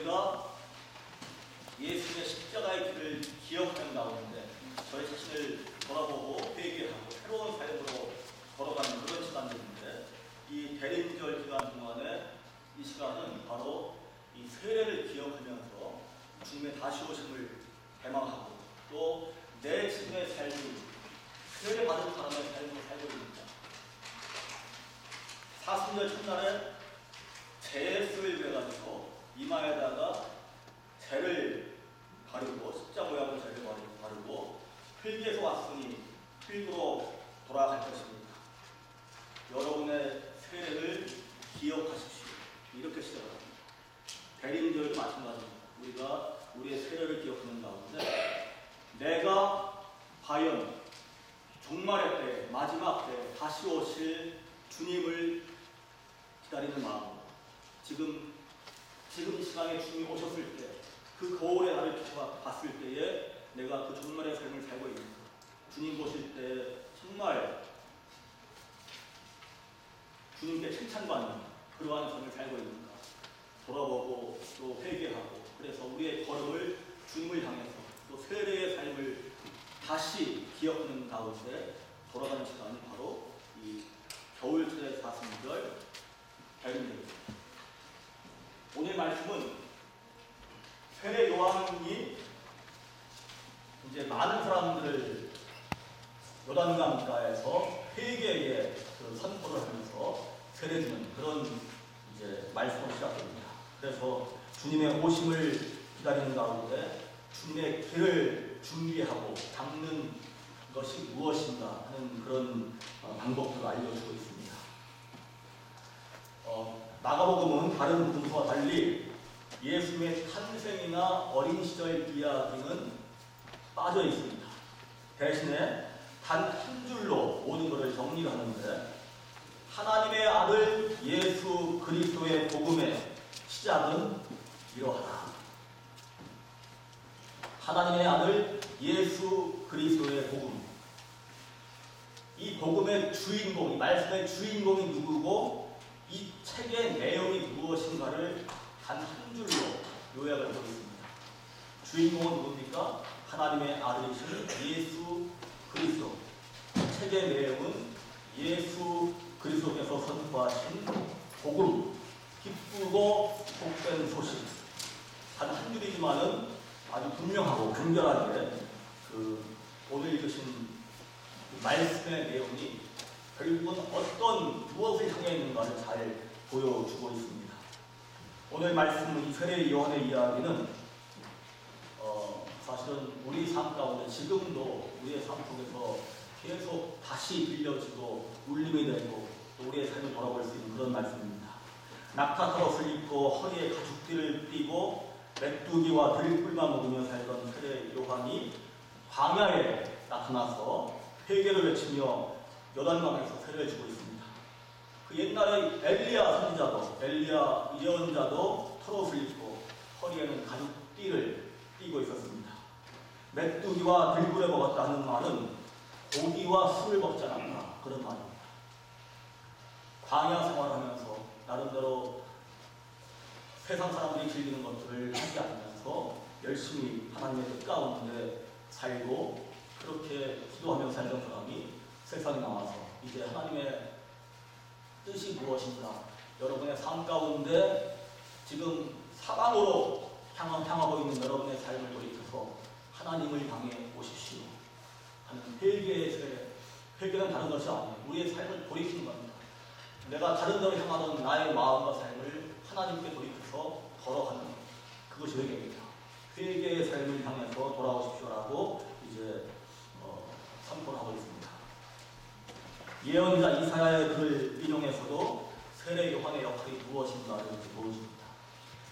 저희가 예수님의 십자가의 길을 기억하는 가운데 저희 자신을 돌아보고 회개하고 새로운 삶으로 걸어가는 그런 시간들인데, 이 대림절 기간 동안에 이 시간은 바로 이 세례를 기억하면서 주님의 다시 오심을 대망하고 또 내 지금의 삶을 세례 받은 사람의 삶으로 살고 있습니다. 사순절 첫날에 제수를 해가지고 이마에다가 재를 바르고 십자 모양의 재를 바르고 흙에서 왔으니 흙으로 돌아갈 것입니다. 여러분의 세례를 기억하십시오. 이렇게 시작합니다. 대림절도 마찬가지입니다. 우리가 우리의 세례를 기억하는 가운데 내가 과연 종말의 때, 마지막 때 다시 오실 주님을 기다리는 마음으로 지금 이 시간에 주님이 오셨을 때 그 거울의 나를 봤을 때에 내가 그 종말의 삶을 살고 있는가, 주님 보실 때 정말 주님께 칭찬받는 그러한 삶을 살고 있는가 돌아보고 또 회개하고, 그래서 우리의 걸음을 주님을 향해서 또 세례의 삶을 다시 기억하는 가운데 돌아가는 시간이 바로 이 겨울철의 사순절 대림절입니다. 오늘 말씀은 세례 요한이 이제 많은 사람들을 요단강가에서 회개의 그 선포를 하면서 세례 주는 그런 이제 말씀으로 시작됩니다. 그래서 주님의 오심을 기다리는 가운데 주님의 길을 준비하고 닦는 것이 무엇인가 하는 그런 방법들을 알려주고 있습니다. 마가복음은 다른 복음서와 달리 예수님의 탄생이나 어린 시절 이야기는 빠져 있습니다. 대신에 단 한 줄로 모든 것을 정리를 하는데, 하나님의 아들 예수 그리스도의 복음의 시작은 이러하다. 하나님의 아들 예수 그리스도의 복음. 이 복음의 주인공, 이 말씀의 주인공이 누구고 이 책의 내용이 무엇인가를 단 한 줄로 요약을 하고 있습니다. 주인공은 누굽니까? 하나님의 아들이신 예수 그리스도. 책의 내용은 예수 그리스도께서 선포하신 복음, 기쁘고 복된 소식. 단 한 줄이지만은 아주 분명하고 간결하게 오늘 읽으신 말씀의 내용이 결국은 무엇을 향해 있는가를 잘 보여주고 있습니다. 오늘 말씀 이 세례 요한의 이야기는 사실은 우리 삶 가운데 지금도 우리의 삶 속에서 계속 다시 들려지고 울림이 되고 또 우리의 삶을 돌아볼 수 있는 그런 말씀입니다. 낙타털옷을 입고 허리에 가죽띠를 띠고 메뚜기와 들꿀만 먹으며 살던 세례 요한이 광야에 나타나서 회개를 외치며 요단강에서 세례를 주고 있습니다. 그 옛날에 엘리야 선지자도, 엘리야 예언자도 털옷을 입고 허리에는 가죽띠를 띠고 있었습니다. 메뚜기와 들꿀에 먹었다 하는 말은 고기와 술을 먹지 않았다, 그런 말입니다. 광야 생활하면서 나름대로 세상 사람들이 즐기는 것들을 하지 않으면서 열심히 하나님의 뜻 가운데 살고 그렇게 기도하며 살던 사람이 세상에 나와서 이제 하나님의 뜻이 무엇인가, 여러분의 삶 가운데 지금 사방으로 향하고 있는 여러분의 삶을 돌이켜서 하나님을 향해 오십시오 하는 회개의 세례. 회개는 다른 것이 아니에요. 우리의 삶을 돌이키는 겁니다. 내가 다른 데로 향하던 나의 마음과 삶을 하나님께 돌이켜서 걸어가는 그것이 회개입니다. 회개의 삶을 향해서 돌아오십시오라고 이제 선포를 하고 있습니다. 예언자 이사야의 글을 인용해서도 세례 요한의 역할이 무엇인가를 보여줍니다.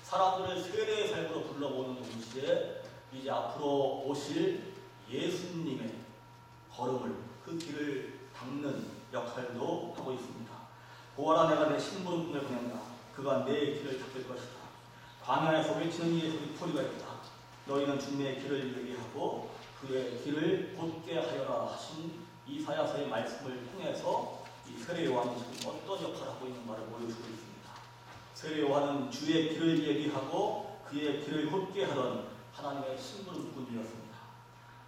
사람들을 세례의 삶으로 불러오는 동시에 이제 앞으로 오실 예수님의 걸음을, 그 길을 닦는 역할도 하고 있습니다. 보아라, 내가 내 신부름꾼을 보낸다. 그가 내 길을 닦을 것이다. 광야에서 외치는 이의 소리가 있다. 너희는 주님의 길을 얘기하고 그의 길을 곧게 하여라 하신 이사야서의 말씀을 통해서 이 세례 요한이 지금 어떤 역할을 하고 있는가를 보여주고 있습니다. 세례 요한은 주의 길을 얘기하고 그의 길을 걷게 하던 하나님의 신분꾼이었습니다.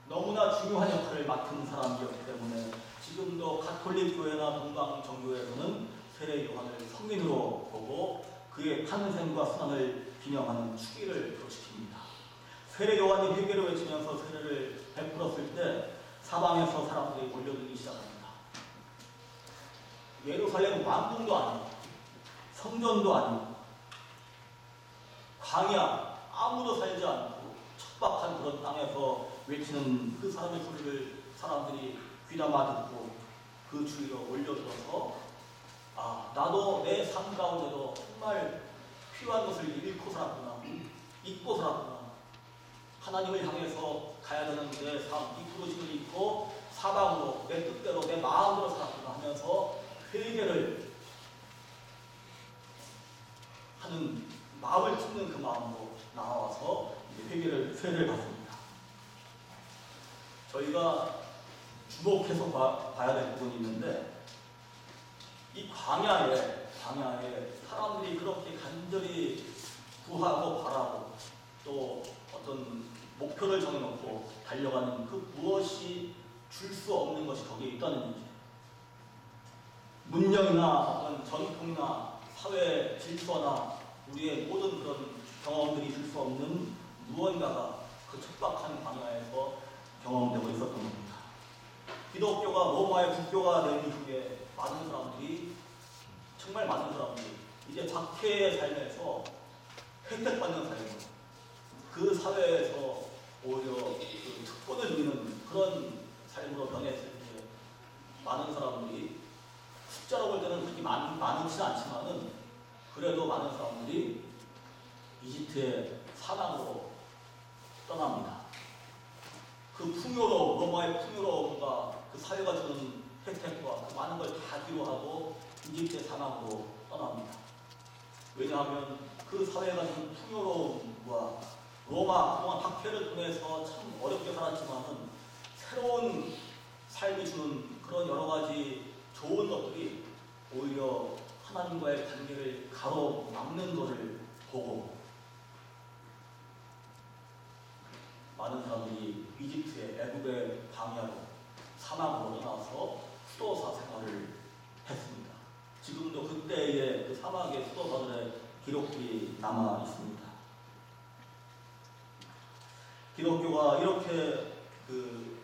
너무나 중요한 역할을 맡은 사람이었기 때문에 지금도 가톨릭 교회나 동방정교회에서는 세례 요한을 성인으로 보고 그의 탄생과 순환을 기념하는 축일을 지킵니다. 세례 요한이 회개를 외치면서 세례를 베풀었을 때 사방에서 사람들이 몰려들기 시작합니다. 예루살렘 왕궁도 아니고 성전도 아니고 광야 아무도 살지 않고 척박한 그런 땅에서 외치는 그 사람의 소리를 사람들이 귀담아 듣고 그 주위로 몰려들어서 나도 내 삶 가운데도 정말 필요한 것을 잃고 살았구나, 잊고 살았구나, 하나님을 향해서 가야 되는 내 삶, 이 부르심을 잊고 사방으로 내 뜻대로 내 마음으로 살았구나 하면서 회개를 하는 마음을 찢는 그 마음으로 나와서 회개를 세례를 받습니다. 저희가 주목해서 봐야 될 부분이 있는데 이 광야에 사람들이 그렇게 간절히 구하고 바라고 또 어떤 목표를 정해놓고 달려가는 그 무엇이 줄 수 없는 것이 거기에 있다는 얘기죠. 문명이나 어떤 전통이나 사회 질서나 우리의 모든 그런 경험들이 줄 수 없는 무언가가 그 척박한 광야에서 경험되고 있었던 겁니다. 기독교가 로마의 국교가 된 이후에 정말 많은 사람들이 이제 박해의 삶에서 혜택받는 삶, 그 사회에서 오히려 그 특권을 누리는 그런 삶으로 변했을 때 많은 사람들이 숫자로 볼 때는 그렇게 많지는 않지만은 그래도 많은 사람들이 이집트의 사방으로 떠납니다. 그 풍요로움, 로마의 풍요로움과 그 사회가 주는 혜택과 그 많은 걸 다 뒤로하고 이집트의 사막으로 떠납니다. 왜냐하면 그 사회가 주는 풍요로움과 로마 그동안 박해를 통해서 참 어렵게 살았지만은 새로운 삶이 주는 그런 여러 가지 좋은 것들이 오히려 하나님과의 관계를 가로막는 것을 보고 많은 사람들이 이집트의 애굽의 광야로 사막으로 떠나서 수도사 생활을 했습니다. 지금도 그때의 그 사막의 수도사들의 기록들이 남아 있습니다. 기독교가 이렇게 그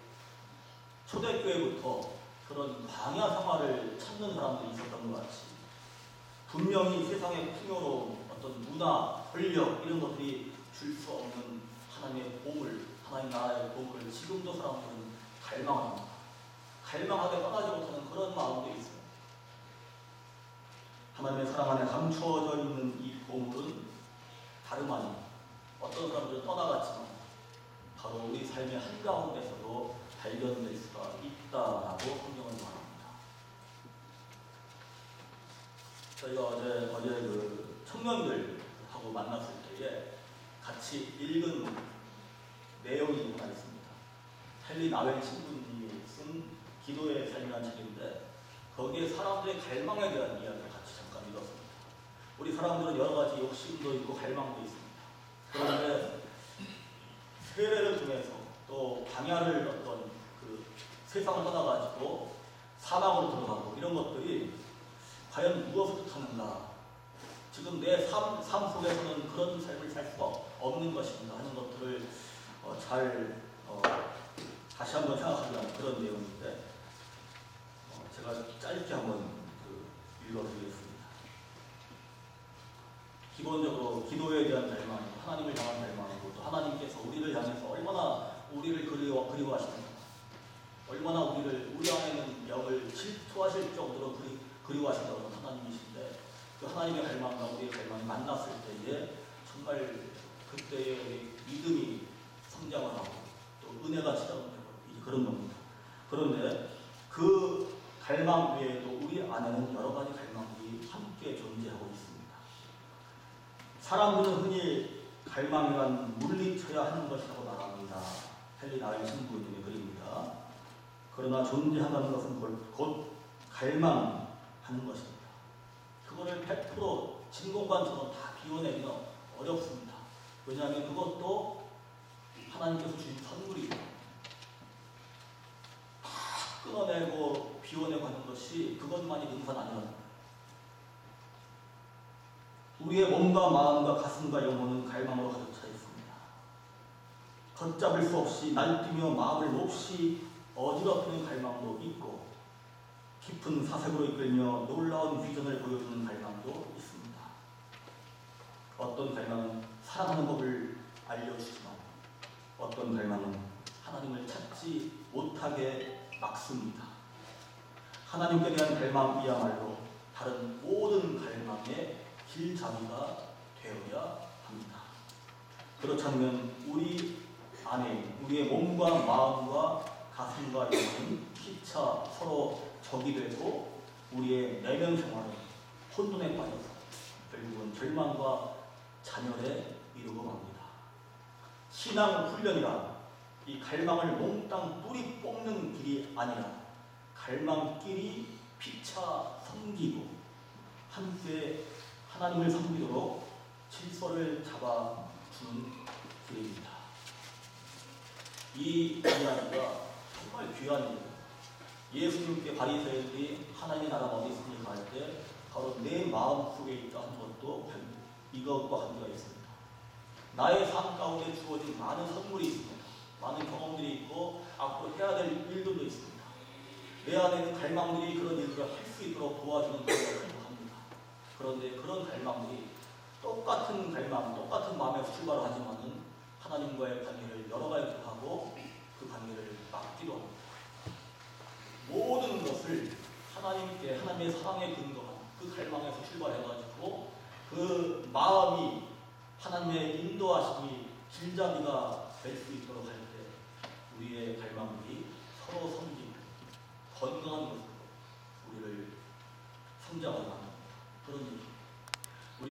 초대교회부터 그런 광야 생활을 찾는 사람들이 있었던 것 같이 분명히 세상의 풍요로움, 어떤 문화, 권력 이런 것들이 줄 수 없는 하나님의 보물, 하나님 나라의 보물을 지금도 사람들은 갈망합니다. 갈망하게 떠나지 못하는 그런 마음도 있어요. 하나님의 사랑 안에 감추어져 있는 이 보물은 다름 아닌 어떤 사람들은 떠나갔지만 바로 우리 삶의 한가운데서도 발견될 수가 있다라고 성경은 말합니다. 저희가 어제 그 청년들하고 만났을 때에 같이 읽은 내용이 하나 있습니다. 헨리 나웰 신부님이 쓴 기도의 삶이라는 책인데 거기에 사람들의 갈망에 대한 이야기를 같이 잠깐 읽었습니다. 우리 사람들은 여러 가지 욕심도 있고 갈망도 있습니다. 그런데 세례를 통해서 또 광야를 어떤 그 세상을 떠나가지고 사막으로 들어가고 이런 것들이 과연 무엇을 뜻하는가? 지금 내 삶 속에서는 그런 삶을 살 수가 없는 것인가 하는 것들을 다시 한번 생각하게 하는 그런 내용인데 제가 짧게 한번 읽어드리겠습니다. 기본적으로 기도에 대한 갈망이고 하나님을 향한 갈망이고 또 하나님께서 우리를 향해서 얼마나 우리를 그리워하시는가, 얼마나 우리 안에 있는 영을 질투하실 정도로 그리워하신다고 하는 하나님이신데 그 하나님의 갈망과 우리의 갈망이 만났을 때에 정말 그때의 우리 믿음이 성장을 하고 또 은혜가 지정되고 그런 겁니다. 그런데 그 갈망 외에도 우리 안에는 여러 가지 갈망들이 함께 존재하고 있습니다. 사람들은 흔히 갈망이란 물리쳐야 하는 것이라고 말합니다. 헨리 나웰 신부님의 글입니다. 그러나 존재한다는 것은 곧 갈망하는 것입니다. 그거를 100% 진공관처럼 다 비워내기는 어렵습니다. 왜냐하면 그것도 하나님께서 주신 선물이고 다 끊어내고 비워내고 하는 것이 그것만이 능사는 아니라는 거예요. 우리의 몸과 마음과 가슴과 영혼은 갈망으로 가득 차 있습니다. 걷잡을 수 없이 날뛰며 마음을 몹시 어지럽히는 갈망도 있고 깊은 사색으로 이끌며 놀라운 비전을 보여주는 갈망도 있습니다. 어떤 갈망은 사랑하는 법을 알려주지만 어떤 갈망은 하나님을 찾지 못하게 막습니다. 하나님께 대한 갈망이야말로 다른 모든 갈망의 길잡이가 되어야 합니다. 그렇지 않으면 우리 안에 우리의 몸과 마음과 가슴과 영혼은 피차 서로 적이 되고 우리의 내면 생활은 혼돈에 빠져서 결국은 절망과 잔열에 이르고 맙니다. 신앙 훈련이란 이 갈망을 몽땅 뿌리 뽑는 길이 아니라 갈망끼리 피차 섬기고 함께 하나님을 섬기도록 질서를 잡아주는 길입니다. 이 이야기가 정말 귀한 일이에요. 예수님께 바리새인들이 하나님의 나라가 어디 있습니까 할 때 바로 내 마음 속에 있다 하는 것도 이것과 관계가 있습니다. 나의 삶 가운데 주어진 많은 선물이 있습니다. 많은 경험들이 있고 앞으로 해야 될 일들도 있습니다. 내 안에 있는 갈망들이 그런 일들을 할 수 있도록 도와주는 것을 생각합니다. 그런데 그런 갈망들이 똑같은 갈망, 똑같은 마음에서 출발을 하지만은 하나님과의 관계를 열어가기도 하고 그 관계를 막기도 합니다. 모든 것을 하나님께 하나님의 사랑에 근거한 그 갈망에서 출발해가지고 그 마음이 하나님의 인도하심이 길잡이가 될 수 있도록 할 때 우리의 갈망들이